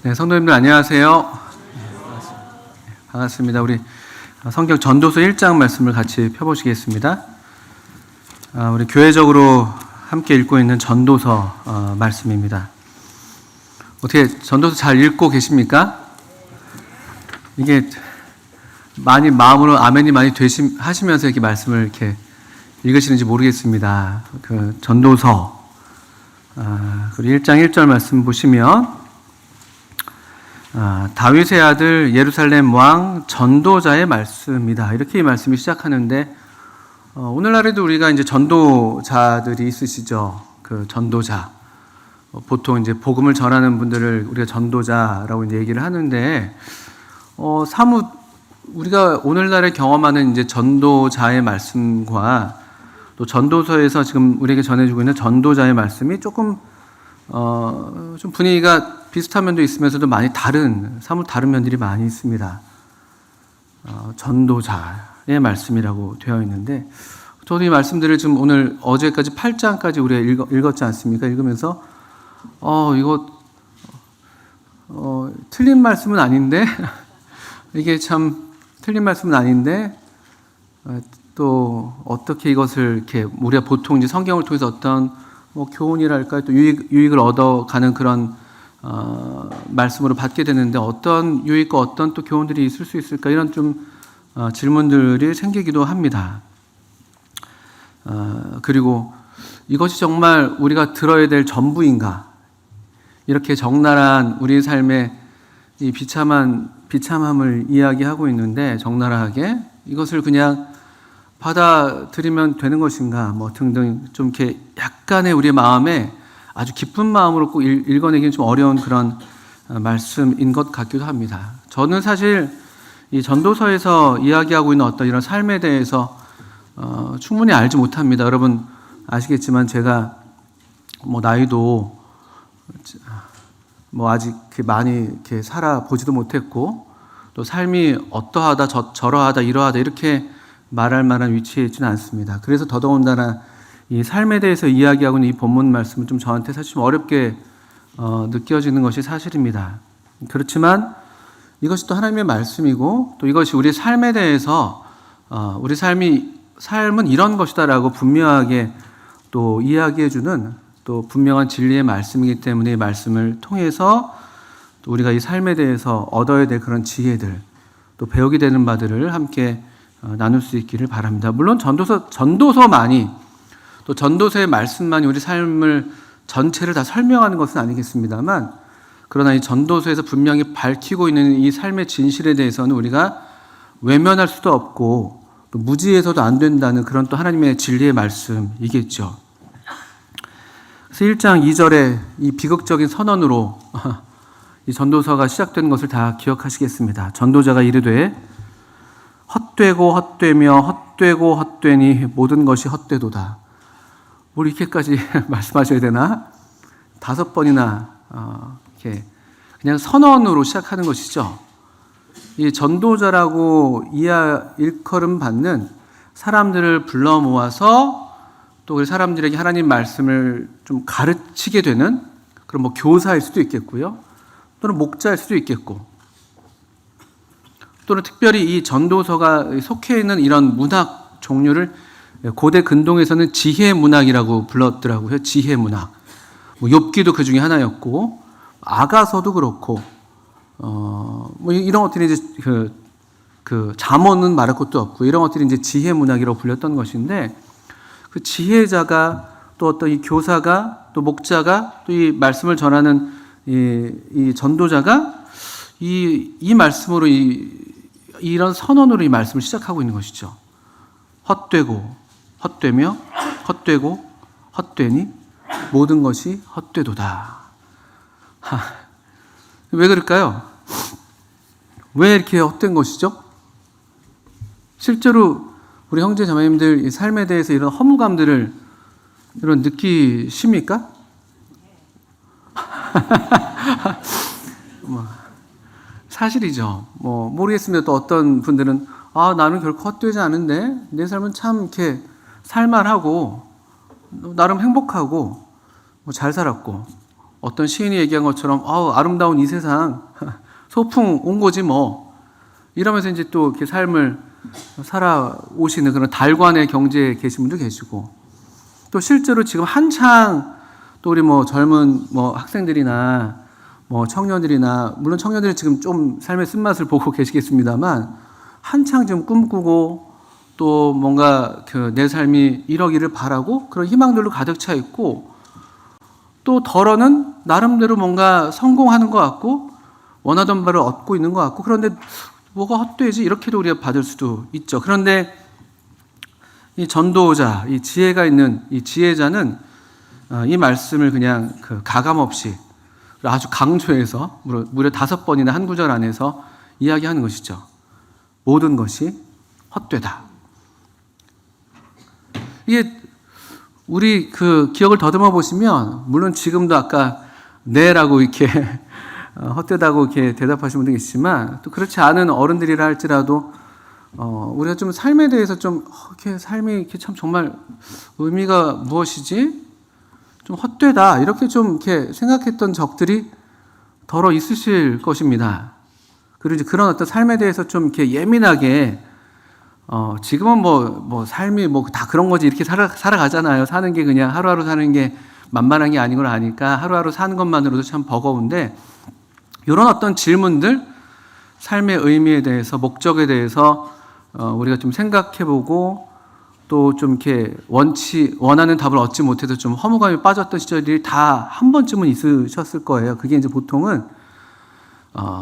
네, 성도님들 안녕하세요. 반갑습니다. 우리 성경 전도서 1장 말씀을 같이 펴보시겠습니다. 우리 교회적으로 함께 읽고 있는 전도서 말씀입니다. 어떻게 전도서 잘 읽고 계십니까? 이게 많이 마음으로 아멘이 많이 하시면서 이렇게 말씀을 이렇게 읽으시는지 모르겠습니다. 그 전도서 그리고 1장 1절 말씀 보시면 다윗의 아들 예루살렘 왕 전도자의 말씀이다. 이렇게 이 말씀이 시작하는데 오늘날에도 우리가 이제 전도자들이 있으시죠. 그 전도자. 보통 이제 복음을 전하는 분들을 우리가 전도자라고 이제 얘기를 하는데 사뭇 우리가 오늘날에 경험하는 이제 전도자의 말씀과 또 전도서에서 지금 우리에게 전해주고 있는 전도자의 말씀이 조금 좀 분위기가 비슷한 면도 있으면서도 많이 사뭇 다른 면들이 많이 있습니다. 전도자의 말씀이라고 되어 있는데 저도 이 말씀들을 지금 오늘 어제까지 8장까지 우리가 읽었지 않습니까? 읽으면서 이거 틀린 말씀은 아닌데 이게 참 틀린 말씀은 아닌데 또 어떻게 이것을 이렇게 우리가 보통 이제 성경을 통해서 어떤 교훈이랄까 또 유익을 얻어가는 그런 말씀으로 받게 되는데 어떤 유익과 어떤 또 교훈들이 있을 수 있을까 이런 좀 질문들이 생기기도 합니다. 그리고 이것이 정말 우리가 들어야 될 전부인가? 이렇게 적나라한 우리 삶의 이 비참함을 이야기하고 있는데 적나라하게 이것을 그냥 받아들이면 되는 것인가? 등등 좀 이렇게 약간의 우리의 마음에 아주 기쁜 마음으로 꼭 읽어내기는 좀 어려운 그런 말씀인 것 같기도 합니다. 저는 사실 이 전도서에서 이야기하고 있는 어떤 이런 삶에 대해서 충분히 알지 못합니다. 여러분 아시겠지만 제가 나이도 아직 많이 이렇게 살아보지도 못했고 또 삶이 어떠하다 저러하다 이러하다 이렇게 말할 만한 위치에 있지는 않습니다. 그래서 더더군다나 이 삶에 대해서 이야기하고 있는 이 본문 말씀은 좀 저한테 사실 좀 어렵게 느껴지는 것이 사실입니다. 그렇지만 이것이 또 하나님의 말씀이고 또 이것이 우리 삶에 대해서 우리 삶은 이런 것이다라고 분명하게 또 이야기해주는 또 분명한 진리의 말씀이기 때문에 이 말씀을 통해서 또 우리가 이 삶에 대해서 얻어야 될 그런 지혜들 또 배우게 되는 바들을 함께 나눌 수 있기를 바랍니다. 물론 전도서만이 또 전도서의 말씀만이 우리 삶을 전체를 다 설명하는 것은 아니겠습니다만 그러나 이 전도서에서 분명히 밝히고 있는 이 삶의 진실에 대해서는 우리가 외면할 수도 없고 또 무지해서도 안 된다는 그런 또 하나님의 진리의 말씀이겠죠. 그래서 1장 2절에 이 비극적인 선언으로 이 전도서가 시작된 것을 다 기억하시겠습니다. 전도자가 이르되 헛되고 헛되며 헛되고 헛되니 모든 것이 헛되도다. 뭘 이렇게까지 말씀하셔야 되나? 5번이나 이렇게 그냥 선언으로 시작하는 것이죠. 이 전도자라고 일컬음 받는 사람들을 불러 모아서 또 우리 사람들에게 하나님 말씀을 좀 가르치게 되는 그런 교사일 수도 있겠고요. 또는 목자일 수도 있겠고 또는 특별히 이 전도서가 속해 있는 이런 문학 종류를 고대 근동에서는 지혜 문학이라고 불렀더라고요. 지혜 문학. 욥기도 그 중에 하나였고 아가서도 그렇고 이런 것들이 이제 그 잠언은 말할 것도 없고 이런 것들이 이제 지혜 문학이라고 불렸던 것인데 그 지혜자가 또 어떤 이 교사가 또 목자가 또 이 말씀을 전하는 이 전도자가 이 말씀으로 이런 선언으로 이 말씀을 시작하고 있는 것이죠. 헛되고 헛되며 헛되고 헛되니 모든 것이 헛되도다. 왜 그럴까요? 왜 이렇게 헛된 것이죠? 실제로 우리 형제 자매님들 이 삶에 대해서 이런 허무감들을 느끼십니까? 사실이죠. 모르겠습니다. 또 어떤 분들은 나는 결코 헛되지 않은데 내 삶은 참 이렇게 살만하고 나름 행복하고 잘 살았고 어떤 시인이 얘기한 것처럼 아름다운 이 세상 소풍 온 거지 뭐 이러면서 이제 또 이렇게 삶을 살아오시는 그런 달관의 경지에 계신 분도 계시고, 또 실제로 지금 한창 또 우리 뭐 젊은 뭐 학생들이나 뭐 청년들이나, 물론 청년들은 지금 좀 삶의 쓴맛을 보고 계시겠습니다만, 한창 지금 꿈꾸고 또 뭔가 내 삶이 이러기를 바라고 그런 희망들로 가득 차 있고, 또 덜어는 나름대로 뭔가 성공하는 것 같고 원하던 바를 얻고 있는 것 같고, 그런데 뭐가 헛되지 이렇게도 우리가 받을 수도 있죠. 그런데 이 전도자, 이 지혜가 있는 이 지혜자는 이 말씀을 그냥 가감 없이 아주 강조해서 무려 5번이나 한 구절 안에서 이야기하는 것이죠. 모든 것이 헛되다. 이게 우리 기억을 더듬어 보시면, 물론 지금도 아까 네라고 이렇게 헛되다고 이렇게 대답하신 분도 계시지만, 또 그렇지 않은 어른들이라 할지라도 우리가 좀 삶에 대해서 좀 이렇게 삶이 이렇게 참 정말 의미가 무엇이지? 좀 헛되다 이렇게 좀 이렇게 생각했던 적들이 더러 있으실 것입니다. 그리고 이제 그런 어떤 삶에 대해서 좀 이렇게 예민하게 지금은 뭐 삶이 뭐 다 그런 거지 이렇게 살아가잖아요. 사는 게 그냥 하루하루 사는 게 만만한 게 아닌 걸 아니까 하루하루 사는 것만으로도 참 버거운데, 이런 어떤 질문들, 삶의 의미에 대해서, 목적에 대해서 우리가 좀 생각해보고 또 좀 이렇게 원하는 답을 얻지 못해서 좀 허무감에 빠졌던 시절이 다 한 번쯤은 있으셨을 거예요. 그게 이제 보통은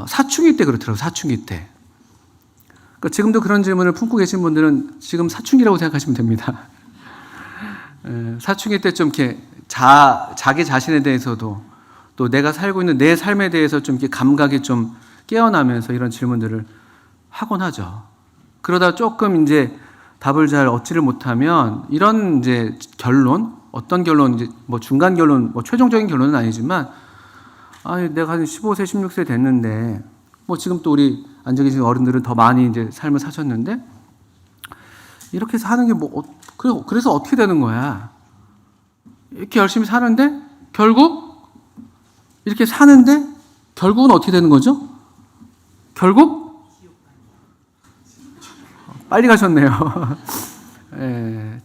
사춘기 때 그렇더라고요. 사춘기 때. 그러니까 지금도 그런 질문을 품고 계신 분들은 지금 사춘기라고 생각하시면 됩니다. 사춘기 때 좀 이렇게 자기 자신에 대해서도 또 내가 살고 있는 내 삶에 대해서 좀 이렇게 감각이 좀 깨어나면서 이런 질문들을 하곤 하죠. 그러다 조금 이제 답을 잘 얻지를 못하면 이런 이제 결론, 어떤 결론, 이제 뭐 중간 결론, 뭐 최종적인 결론은 아니지만, 내가 한 15세, 16세 됐는데, 뭐 지금 또 우리 앉아 계신 어른들은 더 많이 이제 삶을 사셨는데, 이렇게 사는 게 뭐, 그래서 어떻게 되는 거야? 이렇게 열심히 사는데, 결국, 이렇게 사는데, 결국은 어떻게 되는 거죠? 결국? 빨리 가셨네요.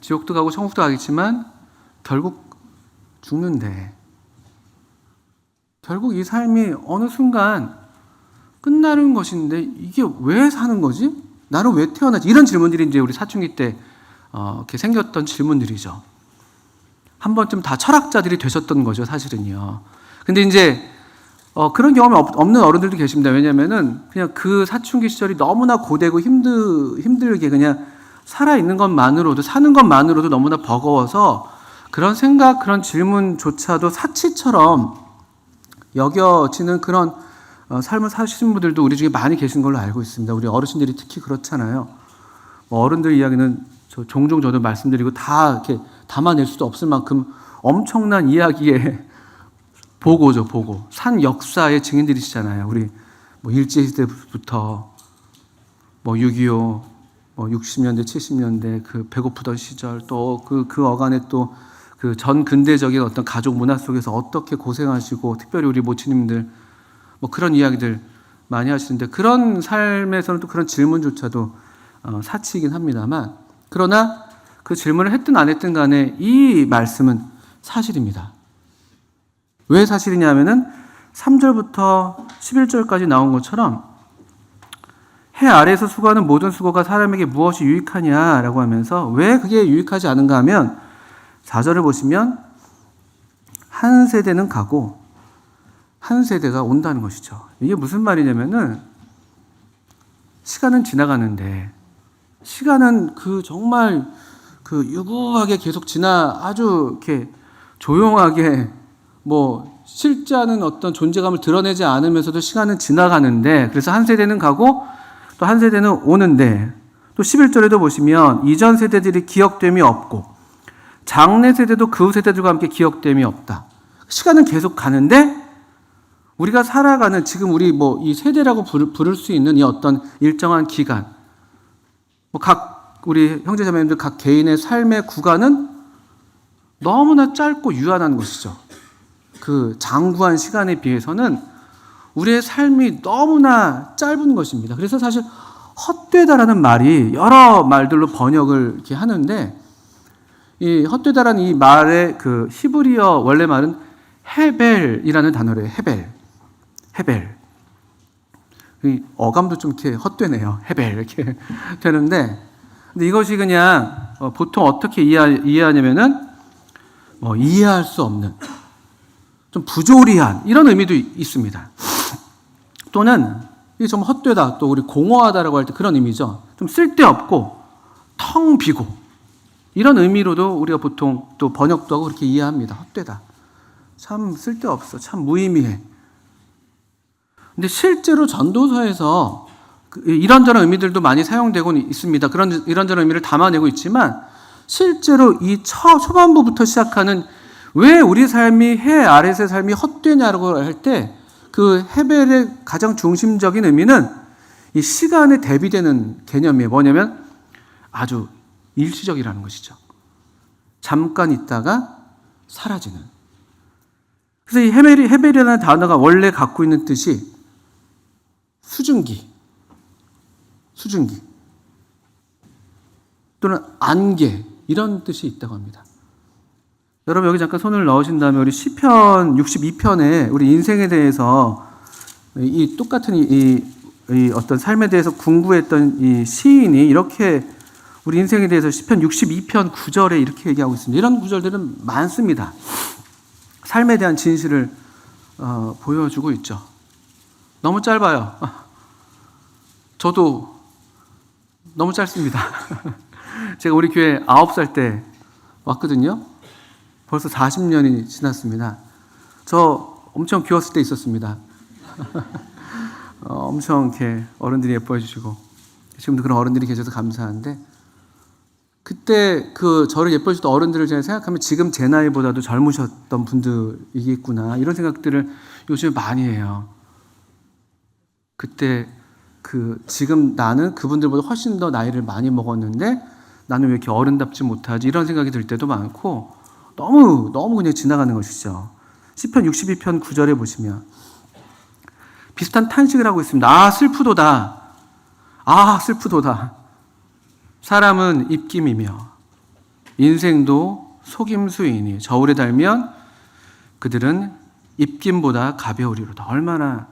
지옥도 가고 천국도 가겠지만 결국 죽는데, 결국 이 삶이 어느 순간 끝나는 것인데 이게 왜 사는 거지? 나는 왜 태어나지? 이런 질문들이 이제 우리 사춘기 때 이렇게 생겼던 질문들이죠. 한 번쯤 다 철학자들이 되셨던 거죠, 사실은요. 근데 이제 그런 경험이 없는 어른들도 계십니다. 왜냐면은 그냥 그 사춘기 시절이 너무나 고되고 힘들게 그냥 살아있는 것만으로도, 사는 것만으로도 너무나 버거워서 그런 생각, 그런 질문조차도 사치처럼 여겨지는 그런 삶을 사시는 분들도 우리 중에 많이 계신 걸로 알고 있습니다. 우리 어르신들이 특히 그렇잖아요. 어른들 이야기는 종종 저도 말씀드리고 다 이렇게 담아낼 수도 없을 만큼 엄청난 이야기에 보고죠, 보고. 산 역사의 증인들이시잖아요. 우리 뭐 일제시대부터 뭐 6.25, 뭐 60년대, 70년대 그 배고프던 시절, 또 그 어간에 또 그 전 근대적인 어떤 가족 문화 속에서 어떻게 고생하시고, 특별히 우리 모친님들 뭐 그런 이야기들 많이 하시는데, 그런 삶에서는 또 그런 질문조차도 사치이긴 합니다만, 그러나 그 질문을 했든 안 했든 간에 이 말씀은 사실입니다. 왜 사실이냐면은 3절부터 11절까지 나온 것처럼 해 아래에서 수고하는 모든 수고가 사람에게 무엇이 유익하냐라고 하면서, 왜 그게 유익하지 않은가 하면 4절을 보시면 한 세대는 가고 한 세대가 온다는 것이죠. 이게 무슨 말이냐면은, 시간은 지나가는데, 시간은 정말 유구하게 계속 아주 이렇게 조용하게 뭐 실제 않은 어떤 존재감을 드러내지 않으면서도 시간은 지나가는데, 그래서 한 세대는 가고 또 한 세대는 오는데, 또 11절에도 보시면 이전 세대들이 기억됨이 없고 장래 세대도 그 세대들과 함께 기억됨이 없다. 시간은 계속 가는데 우리가 살아가는 지금 우리 뭐 이 세대라고 부를 수 있는 이 어떤 일정한 기간, 뭐 각 우리 형제자매님들 각 개인의 삶의 구간은 너무나 짧고 유한한 것이죠. 그 장구한 시간에 비해서는 우리의 삶이 너무나 짧은 것입니다. 그래서 사실 헛되다라는 말이 여러 말들로 번역을 이렇게 하는데, 이 헛되다라는 이 말의 그 히브리어 원래 말은 헤벨이라는 단어래요. 헤벨. 이 어감도 좀 이렇게 헛되네요. 헤벨 이렇게 되는데, 근데 이것이 그냥 보통 어떻게 이해하냐면은 이해할 수 없는, 좀 부조리한 이런 의미도 있습니다. 또는 이게 좀 헛되다, 또 우리 공허하다라고 할 때 그런 의미죠. 좀 쓸데없고 텅 비고 이런 의미로도 우리가 보통 또 번역도 하고 그렇게 이해합니다. 헛되다, 참 쓸데없어, 참 무의미해. 근데 실제로 전도서에서 이런저런 의미들도 많이 사용되고 있습니다. 이런저런 의미를 담아내고 있지만, 실제로 이 초반부부터 시작하는 왜 우리 삶이 해 아래의 삶이 헛되냐고 할 때 그 헤벨의 가장 중심적인 의미는 이 시간에 대비되는 개념이에요. 뭐냐면 아주 일시적이라는 것이죠. 잠깐 있다가 사라지는. 그래서 이 헤벨이라는 단어가 원래 갖고 있는 뜻이 수증기 또는 안개, 이런 뜻이 있다고 합니다. 여러분 여기 잠깐 손을 넣으신 다음에 우리 시편 62편에 우리 인생에 대해서 이 똑같은 이 어떤 삶에 대해서 궁구했던 이 시인이 이렇게 우리 인생에 대해서 시편 62편 9절에 이렇게 얘기하고 있습니다. 이런 구절들은 많습니다. 삶에 대한 진실을 보여주고 있죠. 너무 짧아요. 저도 너무 짧습니다. 제가 우리 교회 9살 때 왔거든요. 벌써 40년이 지났습니다. 저 엄청 귀여웠을 때 있었습니다. 엄청 이렇게 어른들이 예뻐해 주시고, 지금도 그런 어른들이 계셔서 감사한데, 그때 그 저를 예뻐해 주던 어른들을 제가 생각하면 지금 제 나이보다도 젊으셨던 분들이겠구나, 이런 생각들을 요즘에 많이 해요. 그때 지금 나는 그분들보다 훨씬 더 나이를 많이 먹었는데 나는 왜 이렇게 어른답지 못하지, 이런 생각이 들 때도 많고, 너무 그냥 지나가는 것이죠. 시편 62편 9절에 보시면 비슷한 탄식을 하고 있습니다. 아 슬프도다. 사람은 입김이며 인생도 속임수이니 저울에 달면 그들은 입김보다 가벼우리로다. 얼마나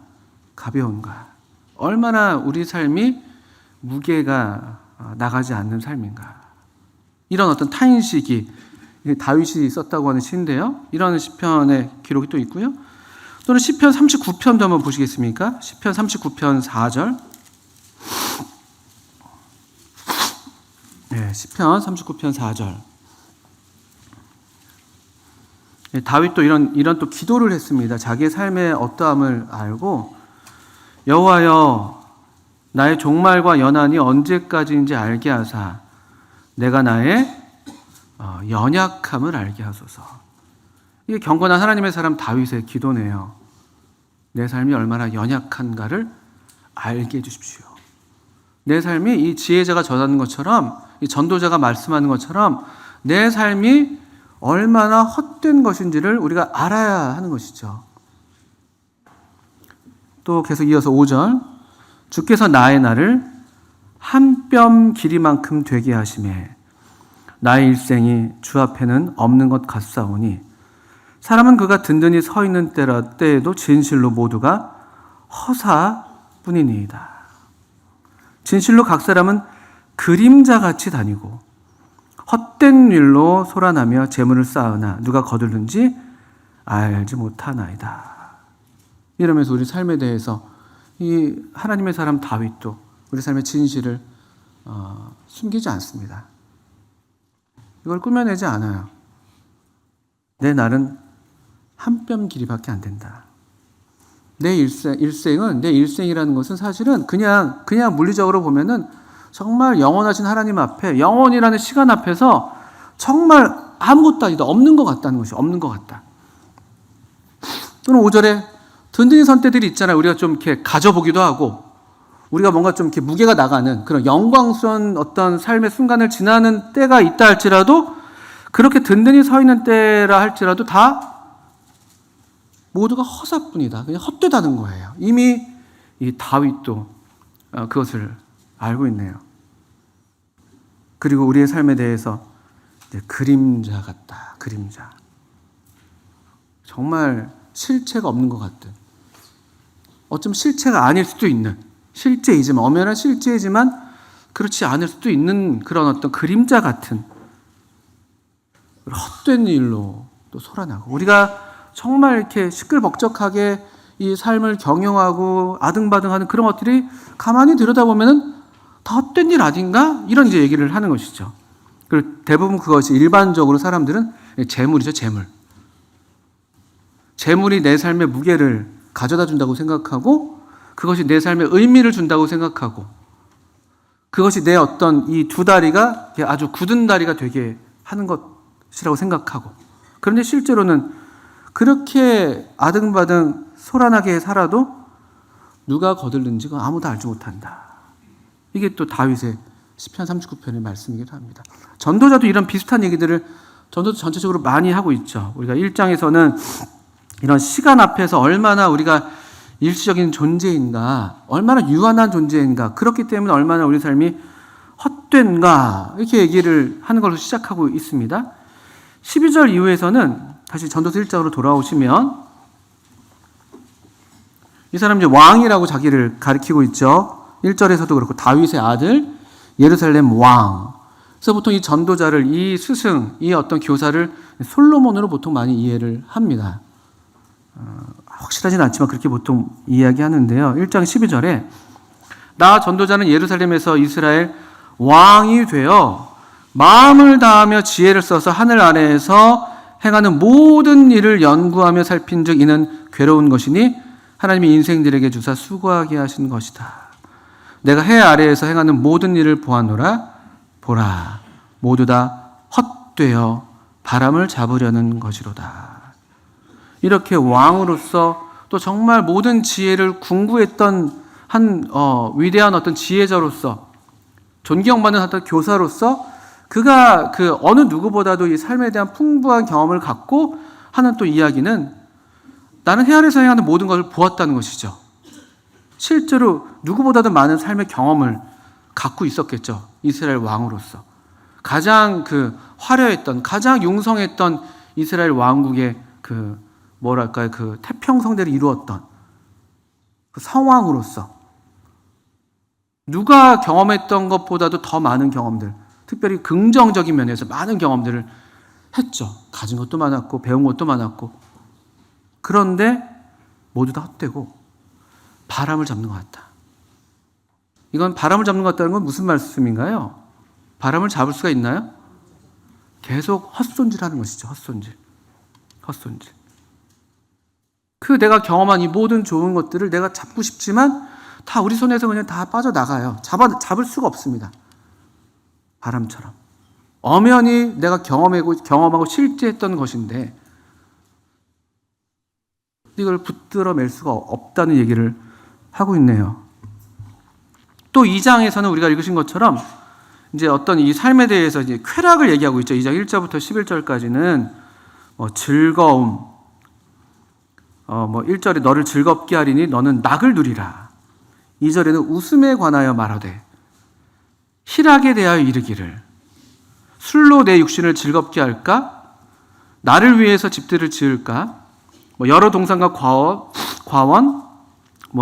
가벼운가, 얼마나 우리 삶이 무게가 나가지 않는 삶인가. 이런 어떤 탄식이 다윗이 썼다고 하는 시인데요. 이런 시편의 기록이 또 있고요. 또는 시편 39편도 한번 보시겠습니까? 시편 39편 4절. 네, 시편 39편 4절. 네, 다윗도 이런 또 기도를 했습니다. 자기의 삶의 어떠함을 알고, 여호와여 나의 종말과 연한이 언제까지인지 알게 하사 내가 나의 연약함을 알게 하소서. 이게 경건한 하나님의 사람 다윗의 기도네요. 내 삶이 얼마나 연약한가를 알게 해주십시오. 내 삶이 이 지혜자가 전하는 것처럼, 이 전도자가 말씀하는 것처럼 내 삶이 얼마나 헛된 것인지를 우리가 알아야 하는 것이죠. 또 계속 이어서 5절. 주께서 나의 날을 한 뼘 길이만큼 되게 하시매 나의 일생이 주 앞에는 없는 것 같사오니 사람은 그가 든든히 서 있는 때에도 진실로 모두가 허사뿐이니이다. 진실로 각 사람은 그림자같이 다니고 헛된 일로 소란하며 재물을 쌓으나 누가 거둘는지 알지 못하나이다. 이러면서 우리 삶에 대해서 이 하나님의 사람 다윗도 우리 삶의 진실을 숨기지 않습니다. 이걸 꾸며내지 않아요. 내 날은 한 뼘 길이밖에 안 된다. 내 일생이라는 것은 사실은 그냥 물리적으로 보면은 정말 영원하신 하나님 앞에, 영원이라는 시간 앞에서 정말 아무것도 아니다, 없는 것 같다는 것이, 없는 것 같다. 또는 5절에 든든히 선 때들이 있잖아요. 우리가 좀 이렇게 가져보기도 하고, 우리가 뭔가 좀 이렇게 무게가 나가는 그런 영광스러운 어떤 삶의 순간을 지나는 때가 있다 할지라도, 그렇게 든든히 서 있는 때라 할지라도 다 모두가 허사뿐이다. 그냥 헛되다는 거예요. 이미 이 다윗도 그것을 알고 있네요. 그리고 우리의 삶에 대해서 이제 그림자 같다. 그림자. 정말 실체가 없는 것 같은, 어쩌면 실체가 아닐 수도 있는, 실제이지만, 엄연한 실제이지만 그렇지 않을 수도 있는 그런 어떤 그림자 같은 헛된 일로 또 소란하고, 우리가 정말 이렇게 시끌벅적하게 이 삶을 경영하고 아등바등하는 그런 것들이 가만히 들여다보면은 다 헛된 일 아닌가? 이런 이제 얘기를 하는 것이죠. 그리고 대부분 그것이 일반적으로 사람들은 재물이죠, 재물. 재물이 내 삶의 무게를 가져다 준다고 생각하고, 그것이 내 삶의 의미를 준다고 생각하고, 그것이 내 어떤 이 두 다리가 아주 굳은 다리가 되게 하는 것이라고 생각하고, 그런데 실제로는 그렇게 아등바등 소란하게 살아도 누가 거들는지 아무도 알지 못한다. 이게 또 다윗의 시편 39편의 말씀이기도 합니다. 전도자도 이런 비슷한 얘기들을 전도자 전체적으로 많이 하고 있죠. 우리가 1장에서는 이런 시간 앞에서 얼마나 우리가 일시적인 존재인가, 얼마나 유한한 존재인가, 그렇기 때문에 얼마나 우리 삶이 헛된가, 이렇게 얘기를 하는 걸로 시작하고 있습니다. 12절 이후에서는 다시 전도서 1장으로 돌아오시면 이 사람이 이제 왕이라고 자기를 가리키고 있죠. 1절에서도 그렇고 다윗의 아들, 예루살렘 왕. 그래서 보통 이 전도자를, 이 스승, 이 어떤 교사를 솔로몬으로 보통 많이 이해를 합니다. 확실하진 않지만 그렇게 보통 이야기하는데요. 1장 12절에 나 전도자는 예루살렘에서 이스라엘 왕이 되어 마음을 다하며 지혜를 써서 하늘 아래에서 행하는 모든 일을 연구하며 살핀즉 이는 괴로운 것이니 하나님이 인생들에게 주사 수고하게 하신 것이다. 내가 해 아래에서 행하는 모든 일을 보았노라. 보라, 모두 다 헛되어 바람을 잡으려는 것이로다. 이렇게 왕으로서 또 정말 모든 지혜를 궁구했던 위대한 어떤 지혜자로서, 존경받는 어떤 교사로서 그가 그 어느 누구보다도 이 삶에 대한 풍부한 경험을 갖고 하는 또 이야기는, 나는 해 아래에서 행하는 모든 것을 보았다는 것이죠. 실제로 누구보다도 많은 삶의 경험을 갖고 있었겠죠. 이스라엘 왕으로서 가장 그 화려했던, 가장 융성했던 이스라엘 왕국의 그 뭐랄까요, 그 태평성대를 이루었던 그 성왕으로서 누가 경험했던 것보다도 더 많은 경험들, 특별히 긍정적인 면에서 많은 경험들을 했죠. 가진 것도 많았고 배운 것도 많았고. 그런데 모두 다 헛되고 바람을 잡는 것 같다. 이건 바람을 잡는 것 같다는 건 무슨 말씀인가요? 바람을 잡을 수가 있나요? 계속 헛손질하는 것이죠. 헛손질. 그 내가 경험한 이 모든 좋은 것들을 내가 잡고 싶지만 다 우리 손에서 그냥 다 빠져나가요. 잡을 수가 없습니다. 바람처럼. 엄연히 내가 경험하고 실제 했던 것인데 이걸 붙들어낼 수가 없다는 얘기를 하고 있네요. 또 2장에서는 우리가 읽으신 것처럼 이제 어떤 이 삶에 대해서 이제 쾌락을 얘기하고 있죠. 2장 1절부터 11절까지는 즐거움, 1절에 너를 즐겁게 하리니 너는 낙을 누리라. 2절에는 웃음에 관하여 말하되 희락에 대하여 이르기를 술로 내 육신을 즐겁게 할까? 나를 위해서 집들을 지을까? 여러 동산과 과원,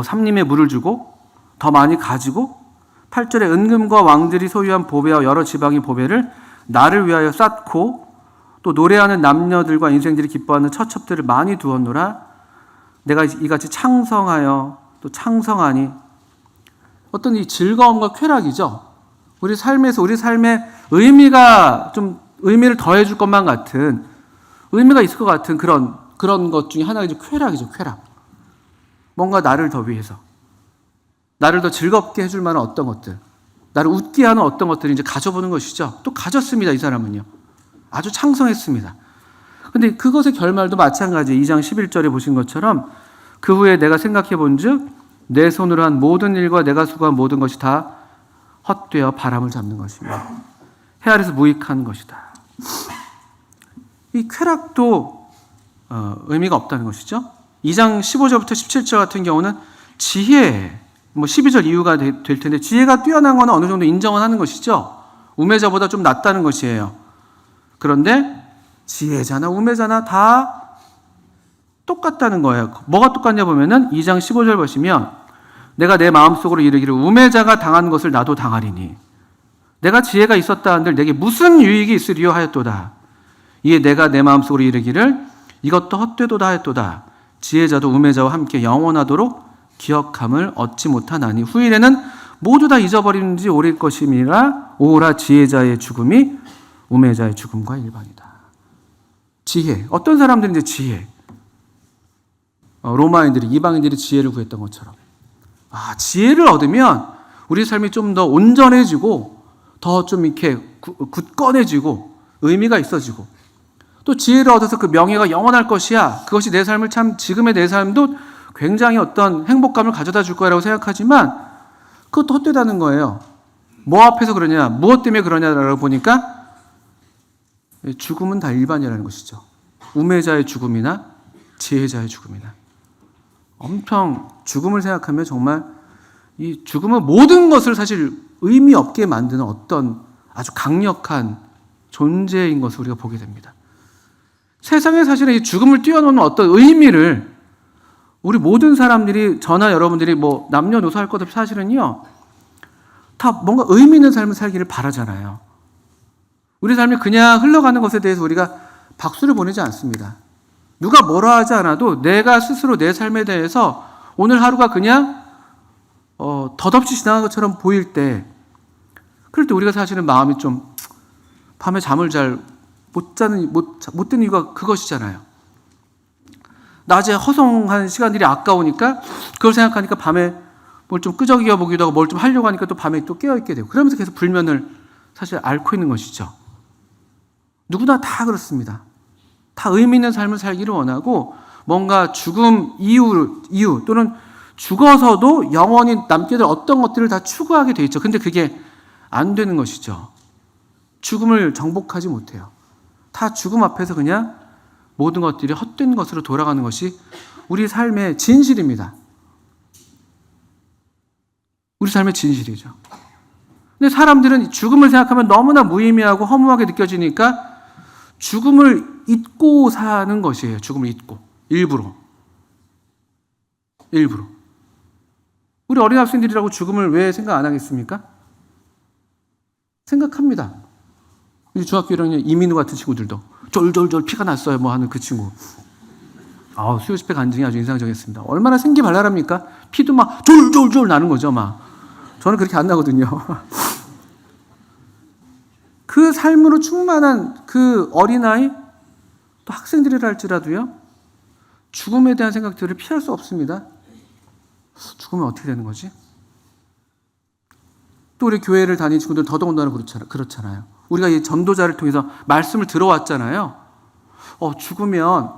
삼림에 물을 주고 더 많이 가지고 8절에 은금과 왕들이 소유한 보배와 여러 지방의 보배를 나를 위하여 쌓고 또 노래하는 남녀들과 인생들이 기뻐하는 처첩들을 많이 두었노라. 내가 이같이 창성하여 또 창성하니, 어떤 이 즐거움과 쾌락이죠. 우리 삶에서 우리 삶의 의미가 좀 의미를 더해줄 것만 같은, 의미가 있을 것 같은 그런 것 중에 하나가 이제 쾌락이죠. 쾌락. 뭔가 나를 더 위해서, 나를 더 즐겁게 해줄 만한 어떤 것들, 나를 웃게 하는 어떤 것들을 이제 가져보는 것이죠. 또 가졌습니다. 이 사람은요. 아주 창성했습니다. 근데 그것의 결말도 마찬가지. 2장 11절에 보신 것처럼 그 후에 내가 생각해 본즉 내 손으로 한 모든 일과 내가 수고한 모든 것이 다 헛되어 바람을 잡는 것이며 해 아래서 무익한 것이다. 이 쾌락도 의미가 없다는 것이죠. 2장 15절부터 17절 같은 경우는 지혜, 12절 이유가 될 텐데 지혜가 뛰어난 건 어느 정도 인정은 하는 것이죠. 우매자보다 좀 낫다는 것이에요. 그런데 지혜자나 우매자나 다 똑같다는 거예요. 뭐가 똑같냐 보면은 2장 15절 보시면 내가 내 마음속으로 이르기를 우매자가 당한 것을 나도 당하리니 내가 지혜가 있었다 한들 내게 무슨 유익이 있으리요 하였도다. 이에 내가 내 마음속으로 이르기를 이것도 헛되도다 하였도다. 지혜자도 우매자와 함께 영원하도록 기억함을 얻지 못하나니 후일에는 모두 다 잊어버리는지 오릴 것임이라. 오라 지혜자의 죽음이 우매자의 죽음과 일반이다. 지혜. 어떤 사람들은 이제 지혜. 로마인들이, 이방인들이 지혜를 구했던 것처럼. 지혜를 얻으면 우리 삶이 좀 더 온전해지고 더 좀 이렇게 굳건해지고 의미가 있어지고 또 지혜를 얻어서 그 명예가 영원할 것이야. 그것이 내 삶을 참 지금의 내 삶도 굉장히 어떤 행복감을 가져다 줄 거라고 생각하지만 그것도 헛되다는 거예요. 뭐 앞에서 그러냐, 무엇 때문에 그러냐라고 보니까 죽음은 다 일반이라는 것이죠. 우매자의 죽음이나 지혜자의 죽음이나. 엄청 죽음을 생각하면 정말 이 죽음은 모든 것을 사실 의미 없게 만드는 어떤 아주 강력한 존재인 것을 우리가 보게 됩니다. 세상에 사실은 이 죽음을 뛰어넘는 어떤 의미를 우리 모든 사람들이, 저나 여러분들이 남녀노소 할 것 없이 사실은요, 다 뭔가 의미 있는 삶을 살기를 바라잖아요. 우리 삶이 그냥 흘러가는 것에 대해서 우리가 박수를 보내지 않습니다. 누가 뭐라 하지 않아도 내가 스스로 내 삶에 대해서 오늘 하루가 그냥 덧없이 지나간 것처럼 보일 때, 그럴 때 우리가 사실은 마음이 좀 밤에 잠을 잘 못 드는 이유가 그것이잖아요. 낮에 허송한 시간들이 아까우니까 그걸 생각하니까 밤에 뭘 좀 끄적여 보기도 하고 뭘 좀 하려고 하니까 또 밤에 또 깨어있게 되고 그러면서 계속 불면을 사실 앓고 있는 것이죠. 누구나 다 그렇습니다. 다 의미 있는 삶을 살기를 원하고 뭔가 죽음 이유 또는 죽어서도 영원히 남게 될 어떤 것들을 다 추구하게 돼 있죠. 근데 그게 안 되는 것이죠. 죽음을 정복하지 못해요. 다 죽음 앞에서 그냥 모든 것들이 헛된 것으로 돌아가는 것이 우리 삶의 진실입니다. 우리 삶의 진실이죠. 근데 사람들은 죽음을 생각하면 너무나 무의미하고 허무하게 느껴지니까 죽음을 잊고 사는 것이에요. 죽음을 잊고. 일부러. 우리 어린 학생들이라고 죽음을 왜 생각 안 하겠습니까? 생각합니다. 우리 중학교 1학년 이민우 같은 친구들도 졸졸졸 피가 났어요 하는 그 친구. 수요 집회 간증이 아주 인상적이었습니다. 얼마나 생기발랄합니까? 피도 막 졸졸졸 나는 거죠. 저는 그렇게 안 나거든요. 그 삶으로 충만한 그 어린아이, 또 학생들이라 할지라도요, 죽음에 대한 생각들을 피할 수 없습니다. 죽으면 어떻게 되는 거지? 또 우리 교회를 다니는 친구들 더더군다나 그렇잖아요. 우리가 이 전도자를 통해서 말씀을 들어왔잖아요. 죽으면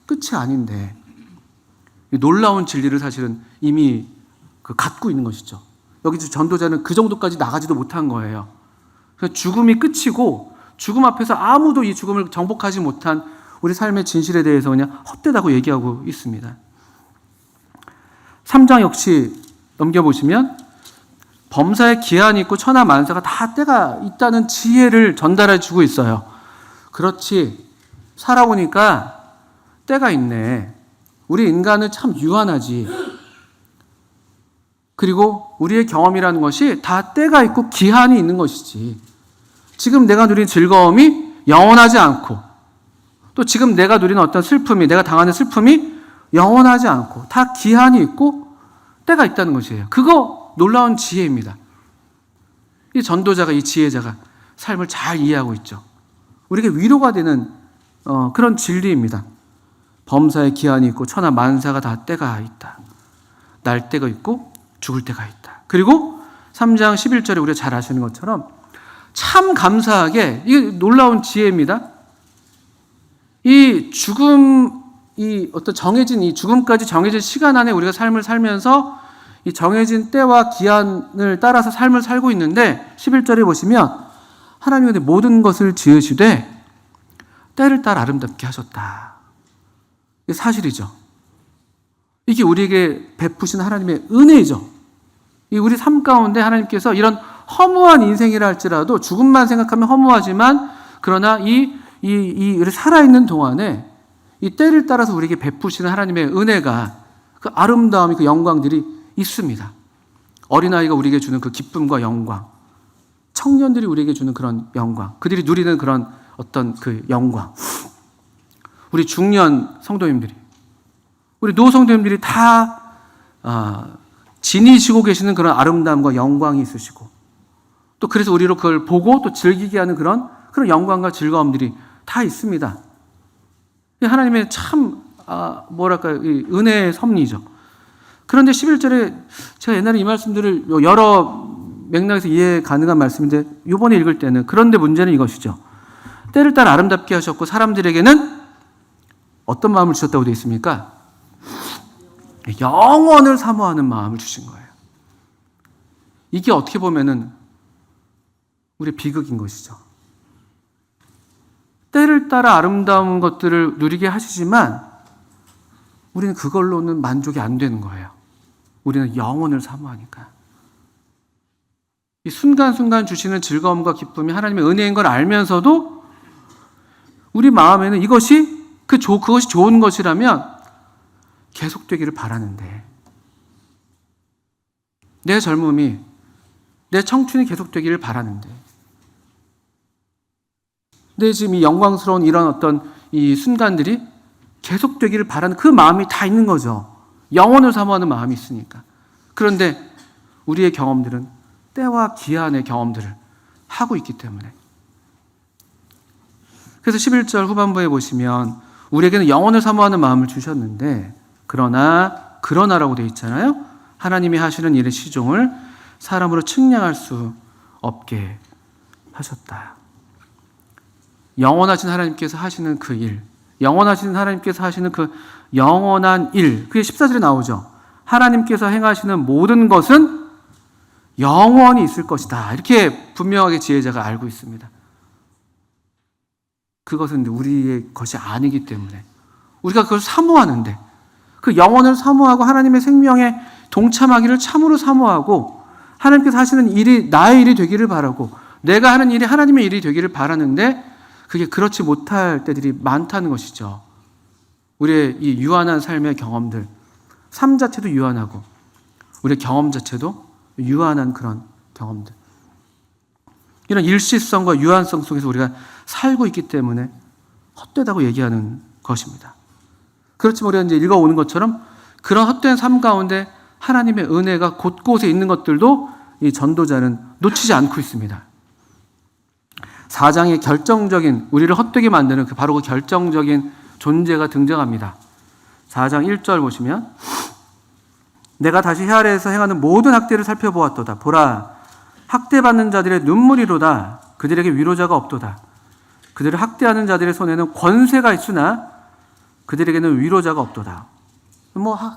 끝이 아닌데 놀라운 진리를 사실은 이미 갖고 있는 것이죠. 여기 전도자는 그 정도까지 나가지도 못한 거예요. 그래서 죽음이 끝이고 죽음 앞에서 아무도 이 죽음을 정복하지 못한 우리 삶의 진실에 대해서 그냥 헛되다고 얘기하고 있습니다. 3장 역시 넘겨보시면 범사에 기한이 있고 천하 만사가 다 때가 있다는 지혜를 전달해 주고 있어요. 그렇지, 살아보니까 때가 있네. 우리 인간은 참 유한하지. 그리고 우리의 경험이라는 것이 다 때가 있고 기한이 있는 것이지. 지금 내가 누린 즐거움이 영원하지 않고 또 지금 내가 누리는 어떤 슬픔이, 내가 당하는 슬픔이 영원하지 않고 다 기한이 있고 때가 있다는 것이에요. 그거 놀라운 지혜입니다. 이 전도자가, 이 지혜자가 삶을 잘 이해하고 있죠. 우리에게 위로가 되는 그런 진리입니다. 범사에 기한이 있고 천하 만사가 다 때가 있다. 날 때가 있고 죽을 때가 있다. 그리고 3장 11절에 우리가 잘 아시는 것처럼 참 감사하게, 이게 놀라운 지혜입니다. 이 죽음, 이 어떤 정해진 이 죽음까지 정해진 시간 안에 우리가 삶을 살면서 이 정해진 때와 기한을 따라서 삶을 살고 있는데 11절에 보시면 하나님이 모든 것을 지으시되 때를 따라 아름답게 하셨다. 이게 사실이죠. 이게 우리에게 베푸신 하나님의 은혜이죠. 이 우리 삶 가운데 하나님께서 이런 허무한 인생이라 할지라도 죽음만 생각하면 허무하지만 그러나 우리 살아있는 동안에 이 때를 따라서 우리에게 베푸시는 하나님의 은혜가 그 아름다움이 그 영광들이 있습니다. 어린아이가 우리에게 주는 그 기쁨과 영광, 청년들이 우리에게 주는 그런 영광, 그들이 누리는 그런 어떤 그 영광, 우리 중년 성도님들이, 우리 노 성도님들이 다 지니시고 계시는 그런 아름다움과 영광이 있으시고 또 그래서 우리로 그걸 보고 또 즐기게 하는 그런 영광과 즐거움들이 다 있습니다. 하나님의 참 이 은혜의 섭리죠. 그런데 11절에 제가 옛날에 이 말씀들을 여러 맥락에서 이해 가능한 말씀인데 이번에 읽을 때는 그런데 문제는 이것이죠. 때를 따라 아름답게 하셨고 사람들에게는 어떤 마음을 주셨다고 되어 있습니까? 영원을 사모하는 마음을 주신 거예요. 이게 어떻게 보면은 우리의 비극인 것이죠. 때를 따라 아름다운 것들을 누리게 하시지만 우리는 그걸로는 만족이 안 되는 거예요. 우리는 영원을 사모하니까. 이 순간순간 주시는 즐거움과 기쁨이 하나님의 은혜인 걸 알면서도 우리 마음에는 그것이 좋은 것이라면 계속되기를 바라는데 내 젊음이, 내 청춘이 계속되기를 바라는데 내 지금 이 영광스러운 이런 어떤 이 순간들이 계속되기를 바라는 그 마음이 다 있는 거죠. 영원을 사모하는 마음이 있으니까. 그런데 우리의 경험들은 때와 기한의 경험들을 하고 있기 때문에. 그래서 11절 후반부에 보시면 우리에게는 영원을 사모하는 마음을 주셨는데 그러나라고 되어 있잖아요. 하나님이 하시는 일의 시종을 사람으로 측량할 수 없게 하셨다. 영원하신 하나님께서 하시는 그 일, 영원하신 하나님께서 하시는 그 영원한 일, 그게 14절에 나오죠. 하나님께서 행하시는 모든 것은 영원히 있을 것이다. 이렇게 분명하게 지혜자가 알고 있습니다. 그것은 우리의 것이 아니기 때문에 우리가 그걸 사모하는데 그 영혼을 사모하고 하나님의 생명에 동참하기를 참으로 사모하고 하나님께서 하시는 일이 나의 일이 되기를 바라고 내가 하는 일이 하나님의 일이 되기를 바라는데 그게 그렇지 못할 때들이 많다는 것이죠. 우리의 이 유한한 삶의 경험들, 삶 자체도 유한하고 우리의 경험 자체도 유한한 그런 경험들, 이런 일시성과 유한성 속에서 우리가 살고 있기 때문에 헛되다고 얘기하는 것입니다. 그렇지만 우리가 이제 읽어오는 것처럼 그런 헛된 삶 가운데 하나님의 은혜가 곳곳에 있는 것들도 이 전도자는 놓치지 않고 있습니다. 4장의 결정적인, 우리를 헛되게 만드는 바로 그 결정적인 존재가 등장합니다. 4장 1절 보시면 내가 다시 해 아래에서 행하는 모든 학대를 살펴보았도다. 보라, 학대받는 자들의 눈물이로다. 그들에게 위로자가 없도다. 그들을 학대하는 자들의 손에는 권세가 있으나 그들에게는 위로자가 없도다.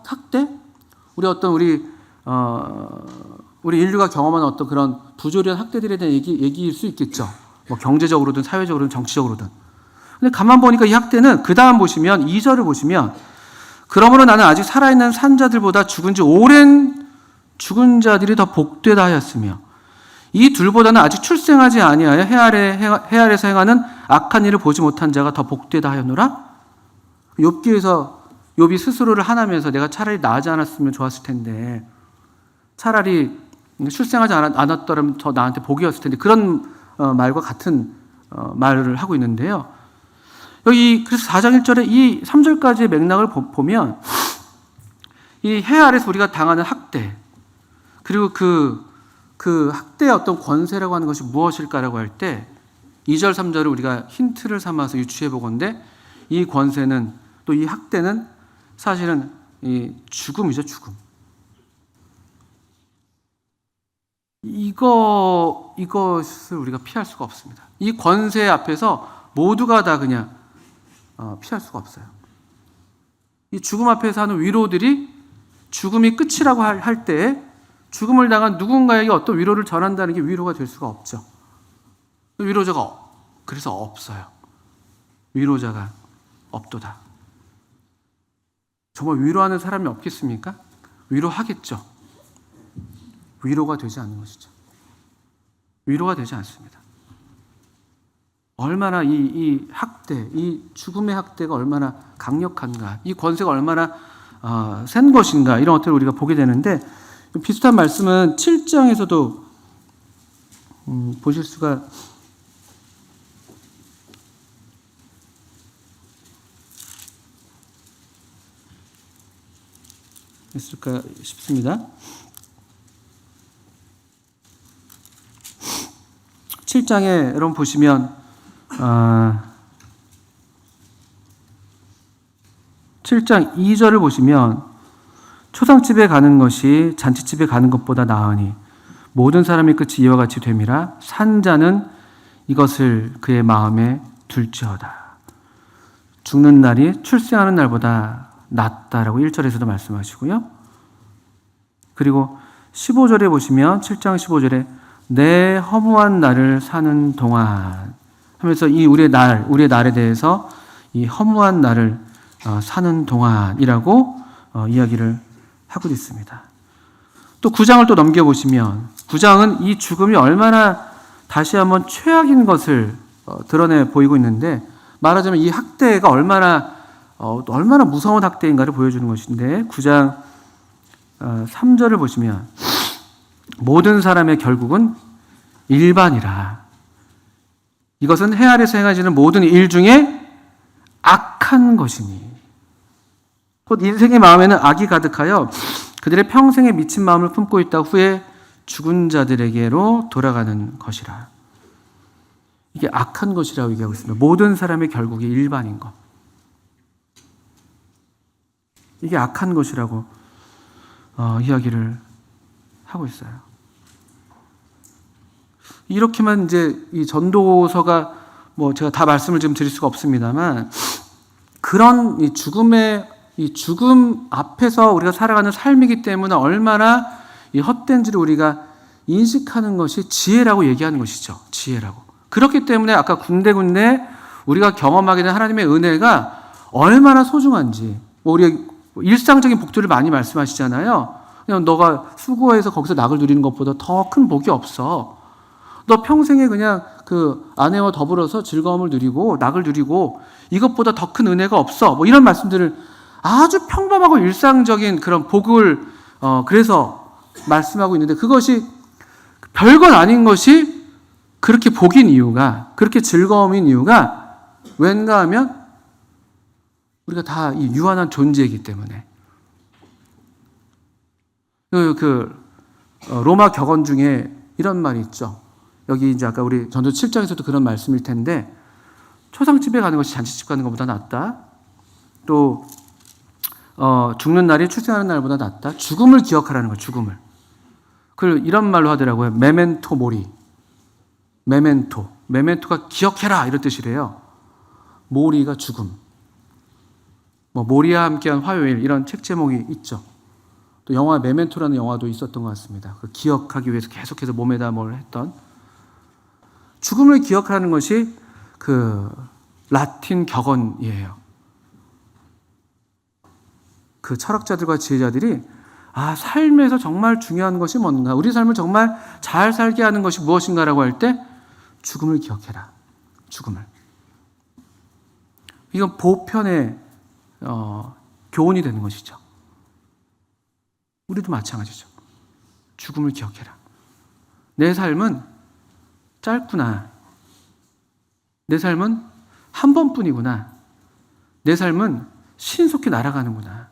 학대? 우리 인류가 경험한 어떤 그런 부조리한 학대들에 대한 얘기일 수 있겠죠. 경제적으로든 사회적으로든 정치적으로든. 근데 가만 보니까 이 학대는 그 다음 보시면 2절을 보시면 그러므로 나는 아직 살아있는 산자들보다 죽은 지 오랜 죽은 자들이 더 복되다 하였으며 이 둘보다는 아직 출생하지 아니하여 해 아래에서 행하는 악한 일을 보지 못한 자가 더 복되다 하였노라. 욥기에서 욥이 스스로를 하나면서 내가 차라리 나지 않았으면 좋았을 텐데 차라리 출생하지 않았더라면 더 나한테 복이었을 텐데 그런 말과 같은 말을 하고 있는데요. 여기 그래서 4장 1절에 이 3절까지의 맥락을 보면 이 해 아래에서 우리가 당하는 학대 그리고 그 학대의 어떤 권세라고 하는 것이 무엇일까라고 할 때 2절 3절을 우리가 힌트를 삼아서 유추해 보건대 이 권세는 또 이 학대는 사실은 이 죽음이죠. 죽음. 이것을 우리가 피할 수가 없습니다. 이 권세 앞에서 모두가 다 그냥 피할 수가 없어요. 이 죽음 앞에서 하는 위로들이 죽음이 끝이라고 할 때 죽음을 당한 누군가에게 어떤 위로를 전한다는 게 위로가 될 수가 없죠. 위로자가 그래서 없어요. 위로자가 없도다. 정말 위로하는 사람이 없겠습니까? 위로하겠죠. 위로가 되지 않는 것이죠. 위로가 되지 않습니다. 얼마나 이 학대, 이 죽음의 학대가 얼마나 강력한가, 이 권세가 얼마나 센 것인가, 이런 것들을 우리가 보게 되는데, 비슷한 말씀은 7장에서도 보실 수가 있을까 싶습니다. 7장에 여러분 보시면 7장 2절을 보시면 초상집에 가는 것이 잔치집에 가는 것보다 나으니 모든 사람의 끝이 이와 같이 됨이라 산자는 이것을 그의 마음에 둘지어다. 죽는 날이 출생하는 날보다 낫다라고 1절에서도 말씀하시고요. 그리고 15절에 보시면 7장 15절에 내 허무한 날을 사는 동안 하면서 이 우리의 날에 대해서 이 허무한 날을 사는 동안이라고 이야기를 하고 있습니다. 또 9장을 또 넘겨보시면 9장은 이 죽음이 얼마나 다시 한번 최악인 것을 드러내 보이고 있는데, 말하자면 이 학대가 얼마나 무서운 학대인가를 보여주는 것인데, 9장 3절을 보시면 모든 사람의 결국은 일반이라. 이것은 해 아래서 행하지는 모든 일 중에 악한 것이니. 곧 인생의 마음에는 악이 가득하여 그들의 평생에 미친 마음을 품고 있다 후에 죽은 자들에게로 돌아가는 것이라. 이게 악한 것이라고 얘기하고 있습니다. 모든 사람의 결국이 일반인 것. 이게 악한 것이라고 이야기를 하고 있어요. 이렇게만 이제 이 전도서가 제가 다 말씀을 지금 드릴 수가 없습니다만, 그런 이 죽음 앞에서 우리가 살아가는 삶이기 때문에 얼마나 이 헛된지를 우리가 인식하는 것이 지혜라고 얘기하는 것이죠. 지혜라고. 그렇기 때문에 아까 군데군데 우리가 경험하게 된 하나님의 은혜가 얼마나 소중한지, 우리가 일상적인 복들을 많이 말씀하시잖아요. 그냥 너가 수고해서 거기서 낙을 누리는 것보다 더 큰 복이 없어. 너 평생에 그냥 그 아내와 더불어서 즐거움을 누리고 낙을 누리고 이것보다 더 큰 은혜가 없어. 이런 말씀들을 아주 평범하고 일상적인 그런 복을 그래서 말씀하고 있는데, 그것이 별건 아닌 것이 그렇게 복인 이유가, 그렇게 즐거움인 이유가 왠가 하면 우리가 다 이 유한한 존재이기 때문에. 로마 격언 중에 이런 말이 있죠. 여기 이제 아까 우리 전도 7장에서도 그런 말씀일 텐데, 초상집에 가는 것이 잔치집 가는 것보다 낫다. 또 죽는 날이 출생하는 날보다 낫다. 죽음을 기억하라는 거예요. 죽음을. 그걸 이런 말로 하더라고요. 메멘토 모리. 메멘토가 기억해라 이런 뜻이래요. 모리가 죽음. 모리와 함께한 화요일, 이런 책 제목이 있죠. 또 영화 메멘토라는 영화도 있었던 것 같습니다. 기억하기 위해서 계속해서 몸에다 뭘 했던. 죽음을 기억하는 것이 그 라틴 격언이에요. 그 철학자들과 지혜자들이 삶에서 정말 중요한 것이 뭔가, 우리 삶을 정말 잘 살게 하는 것이 무엇인가라고 할 때 죽음을 기억해라. 죽음을. 이건 보편의 교훈이 되는 것이죠. 우리도 마찬가지죠. 죽음을 기억해라. 내 삶은 짧구나. 내 삶은 한 번뿐이구나. 내 삶은 신속히 날아가는구나.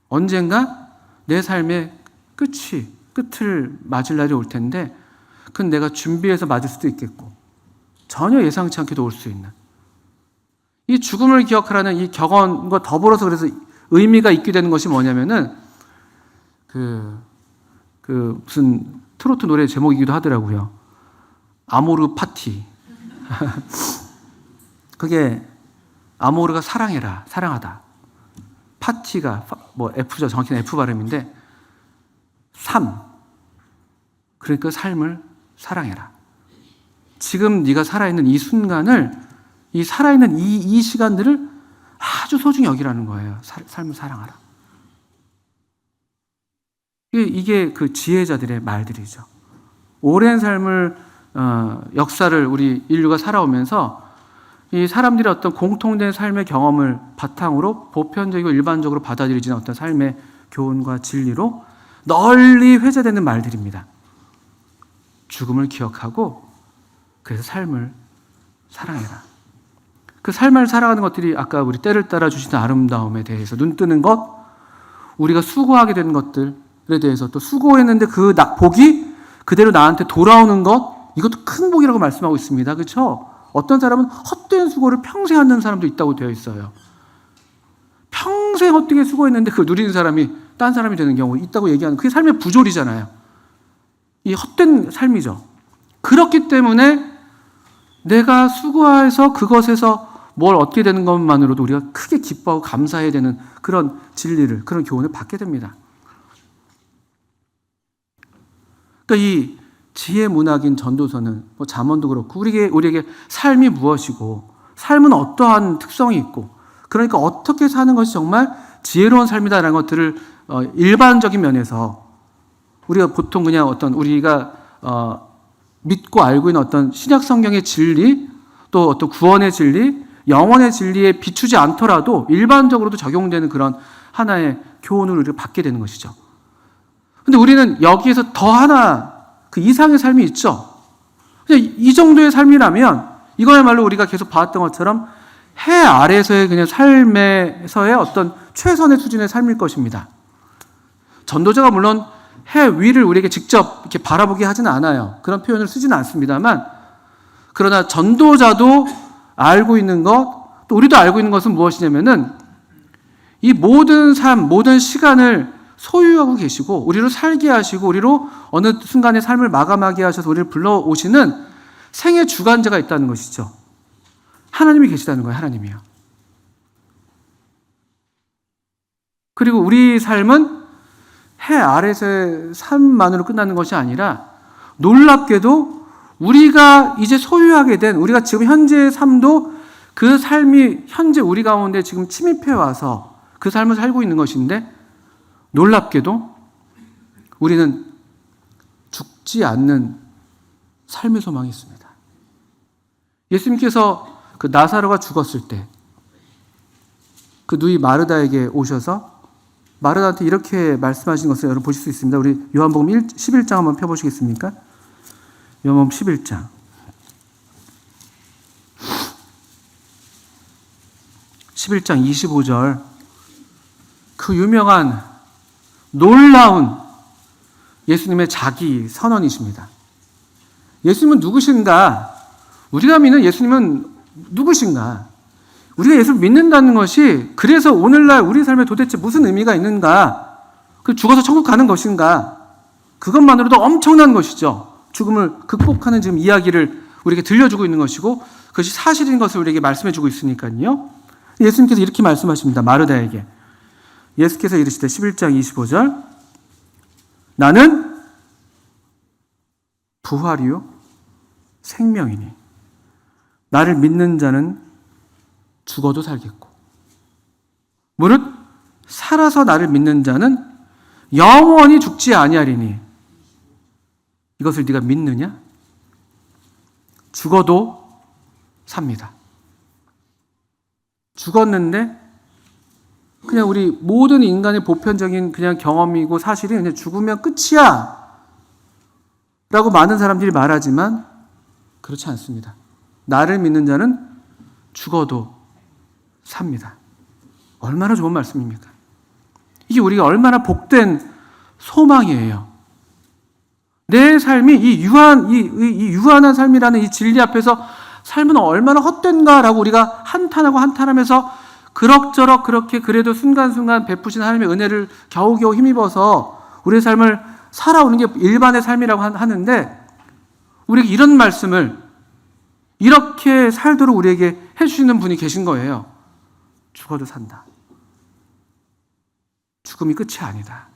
언젠가 내 삶의 끝을 맞을 날이 올 텐데, 그건 내가 준비해서 맞을 수도 있겠고 전혀 예상치 않게도 올 수 있는, 이 죽음을 기억하라는 이 격언과 더불어서 그래서 의미가 있게 되는 것이 뭐냐면은 무슨 트로트 노래 제목이기도 하더라고요. 아모르 파티. 그게 아모르가 사랑해라, 사랑하다. 파티가 F죠. 정확히는 F 발음인데 삶. 그러니까 삶을 사랑해라. 지금 네가 살아있는 이 순간을, 이 살아있는 이 시간들을 아주 소중히 여기라는 거예요. 삶을 사랑하라. 이게 그 지혜자들의 말들이죠. 오랜 삶을 역사를 우리 인류가 살아오면서 이 사람들의 어떤 공통된 삶의 경험을 바탕으로 보편적이고 일반적으로 받아들여지는 어떤 삶의 교훈과 진리로 널리 회자되는 말들입니다. 죽음을 기억하고 그래서 삶을 사랑해라. 그 삶을 살아가는 것들이 아까 우리 때를 따라 주시는 아름다움에 대해서 눈 뜨는 것, 우리가 수고하게 되는 것들에 대해서 또 수고했는데 그 복이 그대로 나한테 돌아오는 것, 이것도 큰 복이라고 말씀하고 있습니다. 그렇죠? 어떤 사람은 헛된 수고를 평생 하는 사람도 있다고 되어 있어요. 평생 헛되게 수고했는데 그 누리는 사람이 딴 사람이 되는 경우 있다고 얘기하는, 그게 삶의 부조리잖아요. 이 헛된 삶이죠. 그렇기 때문에 내가 수고해서 그것에서 뭘 얻게 되는 것만으로도 우리가 크게 기뻐하고 감사해야 되는 그런 진리를, 그런 교훈을 받게 됩니다. 그러니까 이 지혜 문학인 전도서는 잠언도 그렇고 우리에게 삶이 무엇이고 삶은 어떠한 특성이 있고 그러니까 어떻게 사는 것이 정말 지혜로운 삶이다라는 것들을 일반적인 면에서 우리가 보통 그냥 어떤 우리가 믿고 알고 있는 어떤 신약 성경의 진리, 또 어떤 구원의 진리, 영원의 진리에 비추지 않더라도 일반적으로도 적용되는 그런 하나의 교훈을 우리가 받게 되는 것이죠. 근데 우리는 여기에서 더 하나 그 이상의 삶이 있죠. 그냥 이 정도의 삶이라면 이거야말로 우리가 계속 봐왔던 것처럼 해 아래서의 그냥 삶에서의 어떤 최선의 수준의 삶일 것입니다. 전도자가 물론 해 위를 우리에게 직접 이렇게 바라보게 하지는 않아요. 그런 표현을 쓰지는 않습니다만, 그러나 전도자도 알고 있는 것, 또 우리도 알고 있는 것은 무엇이냐면은 이 모든 삶, 모든 시간을 소유하고 계시고 우리로 살게 하시고 우리로 어느 순간에 삶을 마감하게 하셔서 우리를 불러오시는 생의 주관자가 있다는 것이죠. 하나님이 계시다는 거예요. 하나님이요. 그리고 우리 삶은 해 아래서의 삶만으로 끝나는 것이 아니라 놀랍게도 우리가 이제 소유하게 된, 우리가 지금 현재의 삶도 그 삶이 현재 우리 가운데 지금 침입해 와서 그 삶을 살고 있는 것인데, 놀랍게도 우리는 죽지 않는 삶의 소망이 있습니다. 예수님께서 그 나사로가 죽었을 때 그 누이 마르다에게 오셔서 마르다한테 이렇게 말씀하신 것을 여러분 보실 수 있습니다. 우리 요한복음 11장 한번 펴보시겠습니까? 요한복음 11장 25절, 그 유명한 놀라운 예수님의 자기 선언이십니다. 예수님은 누구신가? 우리가 믿는 예수님은 누구신가? 우리가 예수를 믿는다는 것이 그래서 오늘날 우리 삶에 도대체 무슨 의미가 있는가? 그 죽어서 천국 가는 것인가? 그것만으로도 엄청난 것이죠. 죽음을 극복하는 지금 이야기를 우리에게 들려주고 있는 것이고 그것이 사실인 것을 우리에게 말씀해주고 있으니까요. 예수님께서 이렇게 말씀하십니다. 마르다에게. 예수께서 이르시되 11장 25절, 나는 부활이요 생명이니 나를 믿는 자는 죽어도 살겠고 무릇 살아서 나를 믿는 자는 영원히 죽지 아니하리니 이것을 네가 믿느냐? 죽어도 삽니다. 죽었는데 그냥 우리 모든 인간의 보편적인 그냥 경험이고 사실이 그냥 죽으면 끝이야 라고 많은 사람들이 말하지만 그렇지 않습니다. 나를 믿는 자는 죽어도 삽니다. 얼마나 좋은 말씀입니까? 이게 우리가 얼마나 복된 소망이에요. 내 삶이 이 유한한 삶이라는 이 진리 앞에서 삶은 얼마나 헛된가라고 우리가 한탄하고 한탄하면서 그럭저럭 그렇게 그래도 순간순간 베푸신 하나님의 은혜를 겨우겨우 힘입어서 우리의 삶을 살아오는 게 일반의 삶이라고 하는데, 우리에게 이런 말씀을 이렇게 살도록 우리에게 해주시는 분이 계신 거예요. 죽어도 산다. 죽음이 끝이 아니다.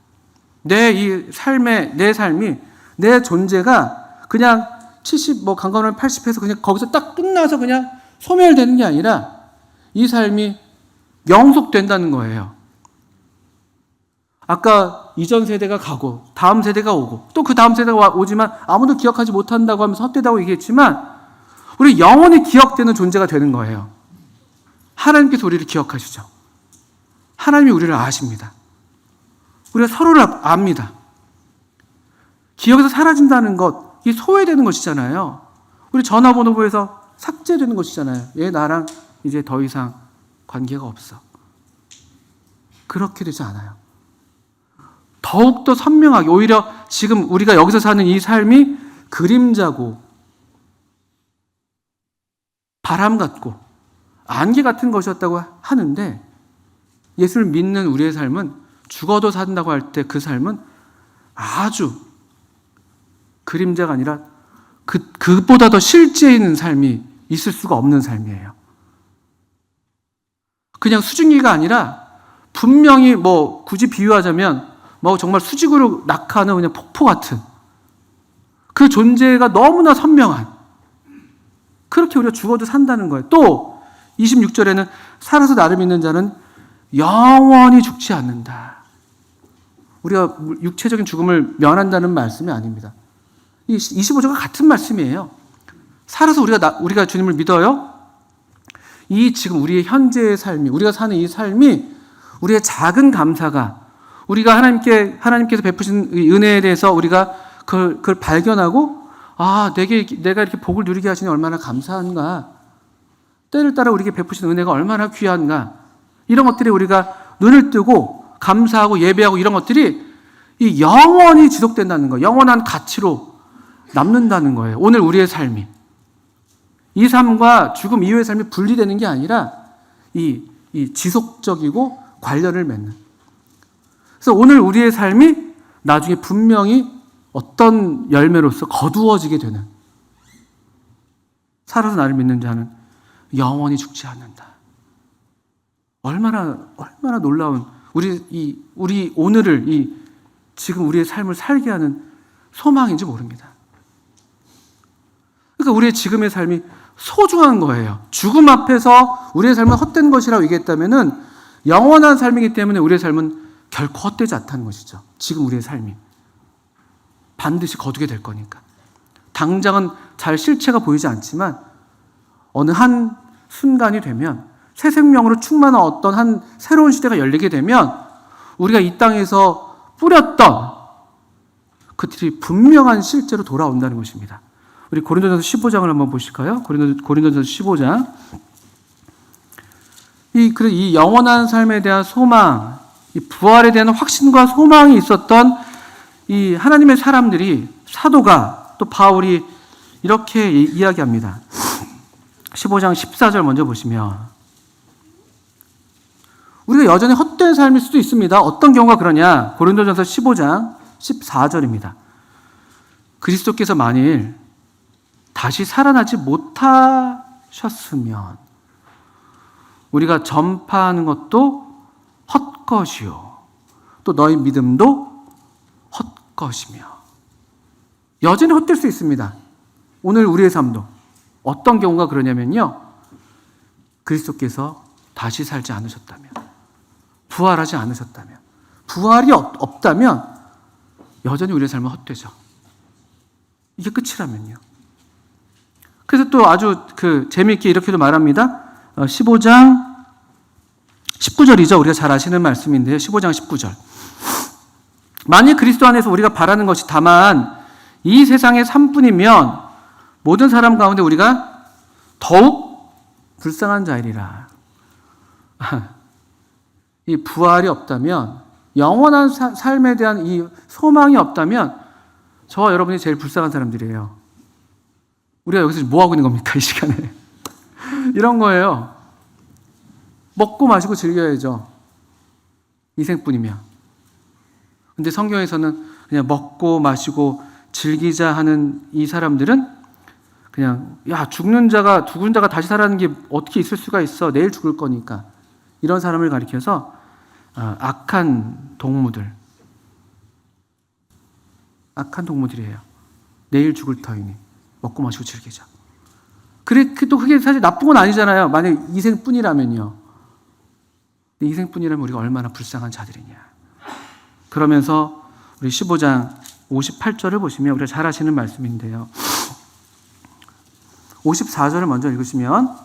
내 삶이, 내 존재가 그냥 70, 강건하면 80해서 그냥 거기서 딱 끝나서 그냥 소멸되는 게 아니라 이 삶이 영속된다는 거예요. 아까 이전 세대가 가고 다음 세대가 오고 또 그 다음 세대가 오지만 아무도 기억하지 못한다고 하면서 헛되다고 얘기했지만 우리 영원히 기억되는 존재가 되는 거예요. 하나님께서 우리를 기억하시죠. 하나님이 우리를 아십니다. 우리가 서로를 압니다. 기억에서 사라진다는 것, 이게 소외되는 것이잖아요. 우리 전화번호부에서 삭제되는 것이잖아요. 얘 나랑 이제 더 이상 관계가 없어. 그렇게 되지 않아요. 더욱더 선명하게, 오히려 지금 우리가 여기서 사는 이 삶이 그림자고 바람 같고 안개 같은 것이었다고 하는데, 예수를 믿는 우리의 삶은 죽어도 산다고 할 때 그 삶은 아주 그림자가 아니라 그보다 더 실제 있는 삶이 있을 수가 없는 삶이에요. 그냥 수증기가 아니라 분명히 굳이 비유하자면 정말 수직으로 낙하하는 그냥 폭포 같은 그 존재가 너무나 선명한, 그렇게 우리가 죽어도 산다는 거예요. 또 26절에는 살아서 나를 믿는 자는 영원히 죽지 않는다. 우리가 육체적인 죽음을 면한다는 말씀이 아닙니다. 이 25절과 같은 말씀이에요. 살아서 우리가 주님을 믿어요. 이 지금 우리의 현재의 삶이, 우리가 사는 이 삶이 우리의 작은 감사가, 우리가 하나님께서 베푸신 은혜에 대해서 우리가 그걸 발견하고, 내가 이렇게 복을 누리게 하시니 얼마나 감사한가, 때를 따라 우리에게 베푸신 은혜가 얼마나 귀한가, 이런 것들이 우리가 눈을 뜨고 감사하고 예배하고 이런 것들이 이 영원히 지속된다는 거예요. 영원한 가치로 남는다는 거예요. 오늘 우리의 삶이, 이 삶과 죽음 이후의 삶이 분리되는 게 아니라 이 지속적이고 관련을 맺는. 그래서 오늘 우리의 삶이 나중에 분명히 어떤 열매로서 거두어지게 되는, 살아서 나를 믿는 자는 영원히 죽지 않는다. 얼마나 놀라운 우리 오늘을, 지금 우리의 삶을 살게 하는 소망인지 모릅니다. 그러니까 우리의 지금의 삶이 소중한 거예요. 죽음 앞에서 우리의 삶은 헛된 것이라고 얘기했다면은 영원한 삶이기 때문에 우리의 삶은 결코 헛되지 않다는 것이죠. 지금 우리의 삶이 반드시 거두게 될 거니까. 당장은 잘 실체가 보이지 않지만 어느 한 순간이 되면, 새 생명으로 충만한 어떤 한 새로운 시대가 열리게 되면 우리가 이 땅에서 뿌렸던 그들이 분명한 실제로 돌아온다는 것입니다. 우리 고린도전서 15장을 한번 보실까요? 고린도전서 15장. 이 영원한 삶에 대한 소망, 이 부활에 대한 확신과 소망이 있었던 이 하나님의 사람들이, 사도가 또 바울이 이렇게 이야기합니다. 15장 14절 먼저 보시면, 우리가 여전히 헛된 삶일 수도 있습니다. 어떤 경우가 그러냐? 고린도전서 15장 14절입니다. 그리스도께서 만일 다시 살아나지 못하셨으면 우리가 전파하는 것도 헛것이요, 또 너희 믿음도 헛것이며. 여전히 헛될 수 있습니다. 오늘 우리의 삶도. 어떤 경우가 그러냐면요, 그리스도께서 다시 살지 않으셨다면, 부활하지 않으셨다면, 부활이 없다면 여전히 우리의 삶은 헛되죠. 이게 끝이라면요. 그래서 또 아주 재미있게 이렇게도 말합니다. 15장 19절이죠. 우리가 잘 아시는 말씀인데요. 15장 19절. 만일 그리스도 안에서 우리가 바라는 것이 다만 이 세상의 삶뿐이면 모든 사람 가운데 우리가 더욱 불쌍한 자이리라. 이 부활이 없다면, 영원한 삶에 대한 이 소망이 없다면 저와 여러분이 제일 불쌍한 사람들이에요. 우리가 여기서 뭐 하고 있는 겁니까, 이 시간에? 이런 거예요. 먹고 마시고 즐겨야죠. 이생뿐이면. 근데 성경에서는 그냥 먹고 마시고 즐기자 하는 이 사람들은 그냥, 죽은 자가 다시 살아나는 게 어떻게 있을 수가 있어. 내일 죽을 거니까. 이런 사람을 가리켜서 악한 동무들이에요. 내일 죽을 터이니 먹고 마시고 즐기자. 또 그게 사실 나쁜 건 아니잖아요. 만약 이생뿐이라면요. 이 생뿐이라면 우리가 얼마나 불쌍한 자들이냐. 그러면서 우리 15장 58절을 보시면 우리가 잘 아시는 말씀인데요. 54절을 먼저 읽으시면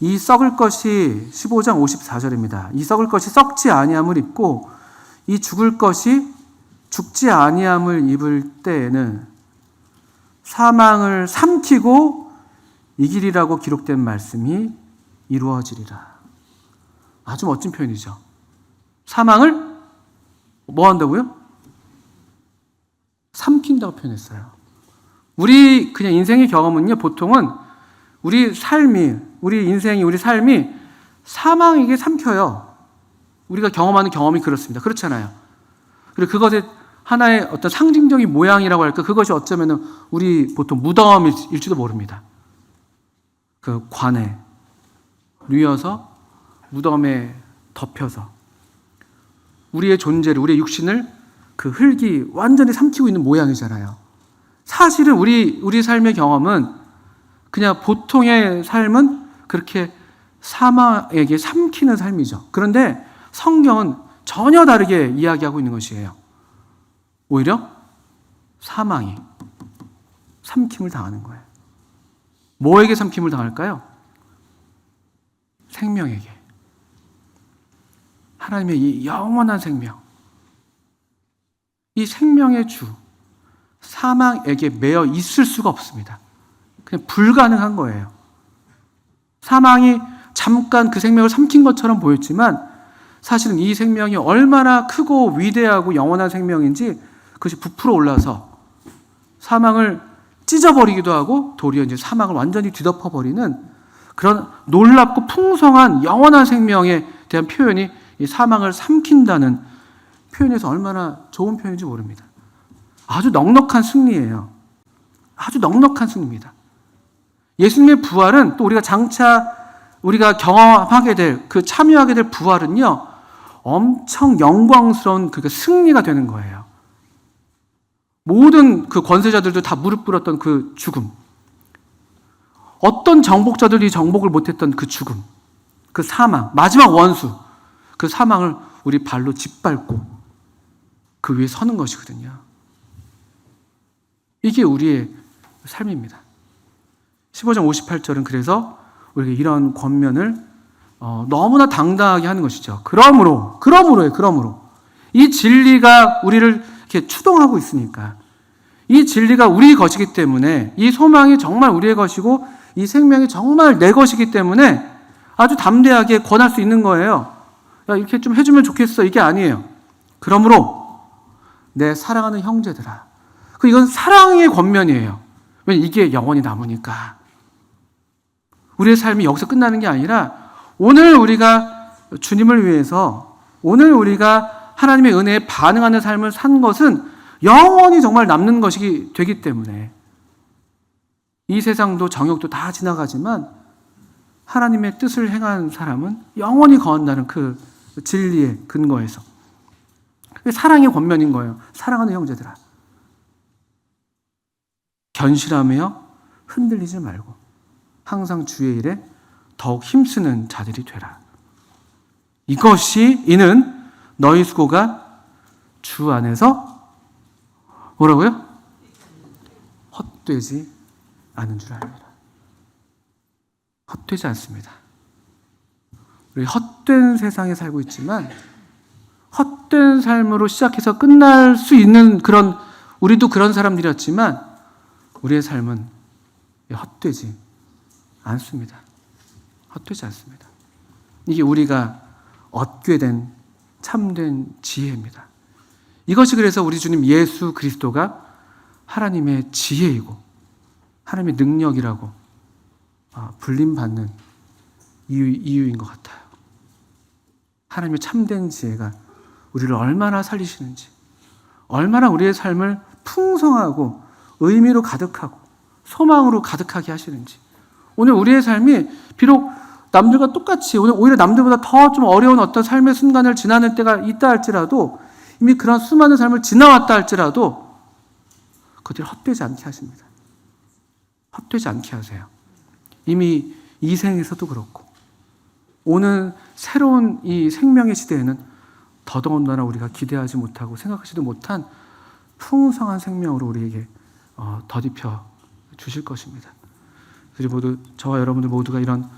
이 썩을 것이 15장 54절입니다. 이 썩을 것이 썩지 아니함을 입고 이 죽을 것이 죽지 아니함을 입을 때에는 사망을 삼키고 이기리라고 기록된 말씀이 이루어지리라. 아주 멋진 표현이죠. 사망을 뭐 한다고요? 삼킨다고 표현했어요. 우리 그냥 인생의 경험은요, 보통은 우리 삶이 사망에게 삼켜요. 우리가 경험하는 경험이 그렇습니다. 그렇잖아요. 그리고 그것의 하나의 어떤 상징적인 모양이라고 할까, 그것이 어쩌면은 우리 보통 무덤일지도 모릅니다. 그 관에 누워서 무덤에 덮여서 우리의 존재를, 우리의 육신을 그 흙이 완전히 삼키고 있는 모양이잖아요. 사실은 우리 삶의 경험은 그냥 보통의 삶은 그렇게 사망에게 삼키는 삶이죠. 그런데 성경은 전혀 다르게 이야기하고 있는 것이에요. 오히려 사망이 삼킴을 당하는 거예요. 뭐에게 삼킴을 당할까요? 생명에게. 하나님의 이 영원한 생명, 이 생명의 주, 사망에게 매여 있을 수가 없습니다. 그냥 불가능한 거예요. 사망이 잠깐 그 생명을 삼킨 것처럼 보였지만 사실은 이 생명이 얼마나 크고 위대하고 영원한 생명인지 그것이 부풀어 올라서 사망을 찢어버리기도 하고 도리어 이제 사망을 완전히 뒤덮어버리는 그런 놀랍고 풍성한 영원한 생명에 대한 표현이 이 사망을 삼킨다는 표현에서 얼마나 좋은 표현인지 모릅니다. 아주 넉넉한 승리예요. 아주 넉넉한 승리입니다. 예수님의 부활은 또 우리가 경험하게 될, 참여하게 될 부활은요, 엄청 영광스러운 승리가 되는 거예요. 모든 그 권세자들도 다 무릎 꿇었던 그 죽음, 어떤 정복자들이 정복을 못했던 그 죽음, 그 사망, 마지막 원수, 그 사망을 우리 발로 짓밟고 그 위에 서는 것이거든요. 이게 우리의 삶입니다. 15장 58절은 그래서 우리가 이런 권면을 너무나 당당하게 하는 것이죠. 그러므로 이 진리가 우리를 이렇게 추동하고 있으니까, 이 진리가 우리 것이기 때문에, 이 소망이 정말 우리의 것이고 이 생명이 정말 내 것이기 때문에 아주 담대하게 권할 수 있는 거예요. 야, 이렇게 좀 해주면 좋겠어, 이게 아니에요. 그러므로 내 사랑하는 형제들아, 이건 사랑의 권면이에요. 왜냐면 이게 영원히 남으니까. 우리의 삶이 여기서 끝나는 게 아니라 오늘 우리가 주님을 위해서, 오늘 우리가 하나님의 은혜에 반응하는 삶을 산 것은 영원히 정말 남는 것이 되기 때문에 이 세상도 정욕도 다 지나가지만 하나님의 뜻을 행한 사람은 영원히 거한다는 그 진리의 근거에서, 사랑의 권면인 거예요. 사랑하는 형제들아, 견실하며 흔들리지 말고 항상 주의 일에 더욱 힘쓰는 자들이 되라. 이는 너희 수고가 주 안에서 뭐라고요? 헛되지 않은 줄 압니다. 헛되지 않습니다. 우리 헛된 세상에 살고 있지만 헛된 삶으로 시작해서 끝날 수 있는 우리도 그런 사람들이었지만 우리의 삶은 헛되지 않습니다. 헛되지 않습니다. 이게 우리가 얻게 된 참된 지혜입니다. 이것이 그래서 우리 주님 예수 그리스도가 하나님의 지혜이고 하나님의 능력이라고 불림받는 이유인 것 같아요. 하나님의 참된 지혜가 우리를 얼마나 살리시는지, 얼마나 우리의 삶을 풍성하고 의미로 가득하고 소망으로 가득하게 하시는지. 오늘 우리의 삶이 비록 남들과 똑같이, 오히려 남들보다 더 좀 어려운 어떤 삶의 순간을 지나는 때가 있다 할지라도, 이미 그런 수많은 삶을 지나왔다 할지라도 그들이 헛되지 않게 하십니다. 헛되지 않게 하세요. 이미 이 생에서도 그렇고 오는 새로운 이 생명의 시대에는 더더군다나 우리가 기대하지 못하고 생각하지도 못한 풍성한 생명으로 우리에게 덧입혀 주실 것입니다. 그리고 모두 저와 여러분들 모두가 이런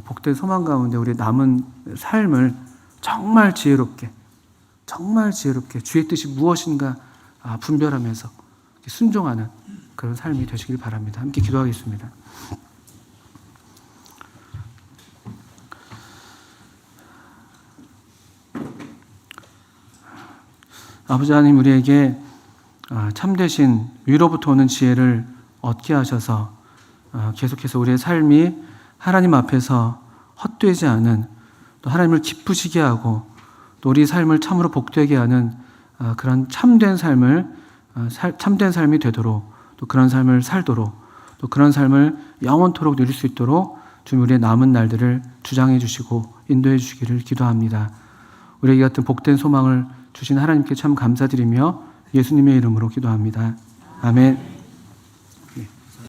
복된 소망 가운데 우리 남은 삶을 정말 지혜롭게 주의 뜻이 무엇인가 분별하면서 순종하는 그런 삶이 되시길 바랍니다. 함께 기도하겠습니다. 아버지 하나님, 우리에게 참되신 위로부터 오는 지혜를 얻게 하셔서 계속해서 우리의 삶이 하나님 앞에서 헛되지 않은, 또 하나님을 기쁘시게 하고 또 우리 삶을 참으로 복되게 하는 그런 참된 삶이 되도록, 또 그런 삶을 살도록, 또 그런 삶을 영원토록 누릴 수 있도록 주님 우리의 남은 날들을 주장해 주시고 인도해 주시기를 기도합니다. 우리에게 같은 복된 소망을 주신 하나님께 참 감사드리며 예수님의 이름으로 기도합니다. 아멘.